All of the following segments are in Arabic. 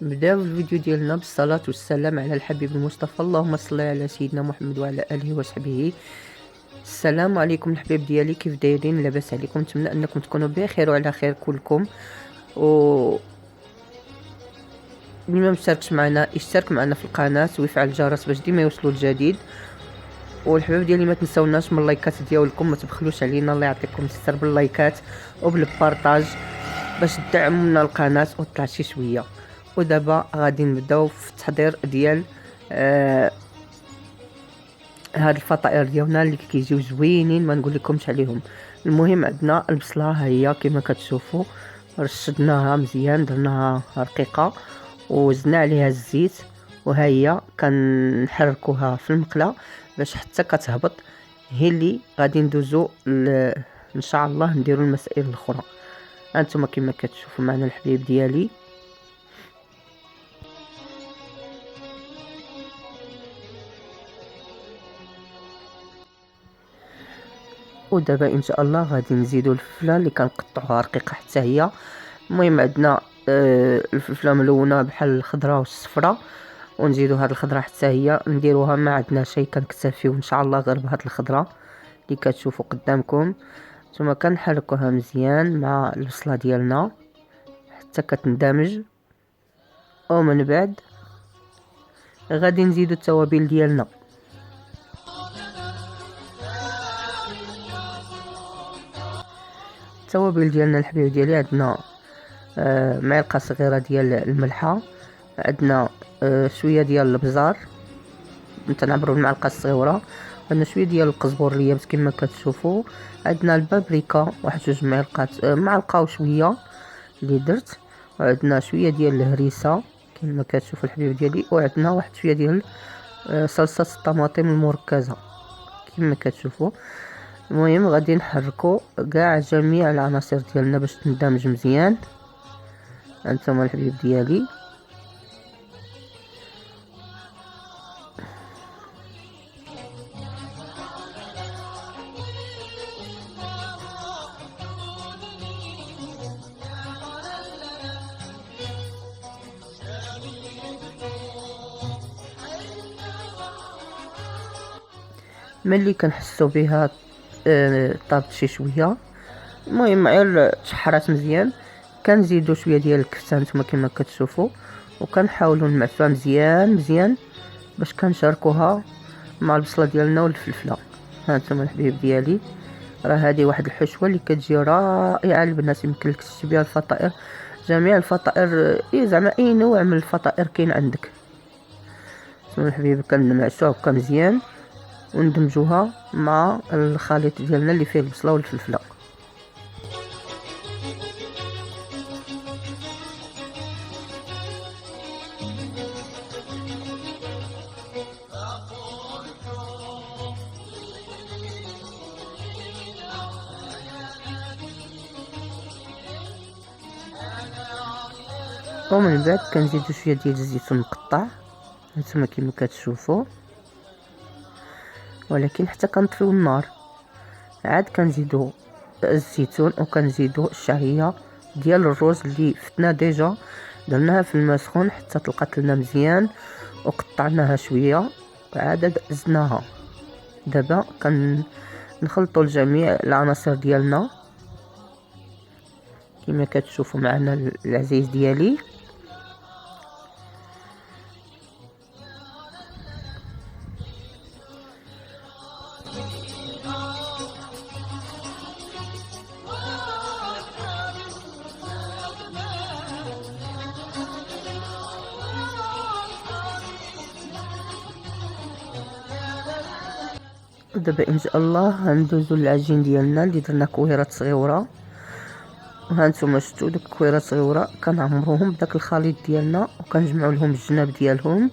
نبداو الفيديو ديالنا بالصلاة والسلام على الحبيب المصطفى. اللهم صل على سيدنا محمد وعلى اله وصحبه. السلام عليكم الحبيب ديالي، كيف دايرين؟ لاباس عليكم؟ نتمنى انكم تكونوا بخير وعلى خير كلكم. و اللي ما مشتركش معنا يشترك معنا في القناه ويفعل الجرس باش ديما يوصلوا الجديد. والحباب ديالي ما تنساوناش من اللايكات ديالكم، ما تبخلوش علينا، الله يعطيكم الستر باللايكات وبالبارطاج باش تدعمونا القناه وطلع شي شويه. ودابا غادي نبداو في التحضير ديال هاد الفطائر ديالنا اللي كيجيو زوينين، ما نقول لكمش عليهم. المهم عندنا البصله، ها هي كما كتشوفوا رشدناها مزيان، درناها رقيقه وزدنا عليها الزيت، وها هي كنحركوها في المقله باش حتى كتهبط. هي اللي غادي ندوزو ان شاء الله نديرو المسائل الاخرى. هانتوما كما كتشوفوا معنا الحبيب ديالي. ودابا ان شاء الله غادي نزيدو الفلفله اللي كنقطعوها رقيقه حتى هي. المهم عندنا الفلفله ملونه بحال الخضراء والصفراء، ونزيدو هاد الخضراء حتى هي نديروها. ما عندنا شيء، كنكتفيو ان شاء الله غير بهاد الخضراء اللي كتشوفوا قدامكم. ثم كنحركوها مزيان مع البصله ديالنا حتى كتندمج. ومن بعد غادي نزيدو التوابل ديالنا. التوابل ديالنا الحبيب ديالي عندنا معلقه صغيره ديال الملحه، عندنا شويه ديال الابزار تنعبروا المعلقه الصغيره، عندنا شويه ديال القزبر اليابس كما كتشوفوا، عندنا البابريكا واحد جوج معلقات، معلقه وشويه اللي درت، وعندنا شويه ديال الهريسه كما كتشوفوا الحبيب ديالي، وعندنا واحد شويه ديال صلصه الطماطم المركزه كما كتشوفوا. المهم غادي نحركوا كاع جميع العناصر ديالنا باش تندمج مزيان. انتم الحبيب ديالي ملي كنحسوا بها طابت شي شويه، المهم غير تشحرات مزيان، كنزيدوا شويه ديال الكفتة نتوما كما كتشوفوا، وكنحاولوا نمعسوها مزيان مزيان باش كنشاركوها مع البصله ديالنا والفلفله. ها انتم الحبيب ديالي، راه هذه واحد الحشوه اللي كتجي رائعه البنات، يمكن لك تشتي بها الفطائر، جميع الفطائر، زعما اي نوع من الفطائر كاين عندك. انتم الحبيب كنمعسوها هكا مزيان وندمجوها مع الخليط ديالنا اللي فيه البصله والفلفله. ومن بعد كنزيدو شويه ديال الزيت المقطع هانتوما كما كتشوفوا، ولكن حتى كنطفيو النار. عاد كنزيدو الزيتون وكنزيدو الشعريه ديال الروز اللي فتنا ديجا، درناها في الماء سخون حتى طلقت لنا مزيان وقطعناها شويه، عاد زدناها. دابا كنخلطوا الجميع العناصر ديالنا كما كتشوفوا معنا العزيز ديالي. ودابا ان شاء الله غندوزو للعجين ديالنا اللي درنا كويرات صغيره. وهانتوما شفتوا دوك الكويرات صغيره كنعمروهم بداك الخليط ديالنا وكنجمعوا لهم الجناب ديالهم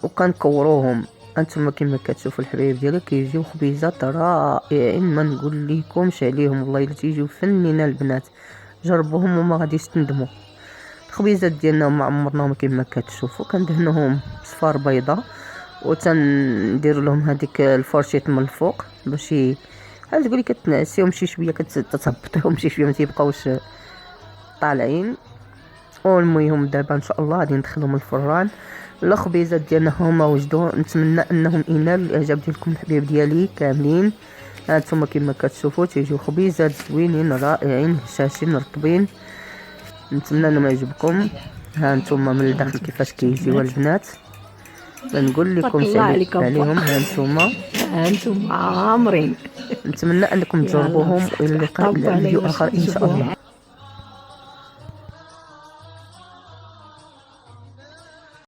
وكنكوروهم. هانتوما كما كتشوفوا الحبايب ديالي كيجيو خبيزات رائعين، ما نقول لكمش عليهم والله الا تيجيو فنين البنات، جربوهم وما غاديش تندموا. الخبيزات ديالنا ما عمرناهم كما كتشوفوا، كندهنوهم صفار بيضاء وتندير لهم هذيك الفرشيط من الفوق باش بحال تقولي كتنعسيهم شي شويه، كتهبطيهم شي شويه ما تيبقاوش طالعين. والمهم دابا ان شاء الله غادي ندخلهم الفران. الخبيزات ديالنا هما وجدوا، نتمنى انهم ينالوا الاعجاب ديالكم الحبايب ديالي كاملين. هانتوما كما كتشوفوا تيجيو خبيزات زوينين رائعين هشاشين رطبين، نتمنى انهم يعجبكم. هانتوما من الداخل كيفاش كيجيو البنات، نقول لكم عليهم. هانتوما عامرين. نتمنى انكم تجربوهم، والى اللقاء الى فيديو اخر ان شاء الله.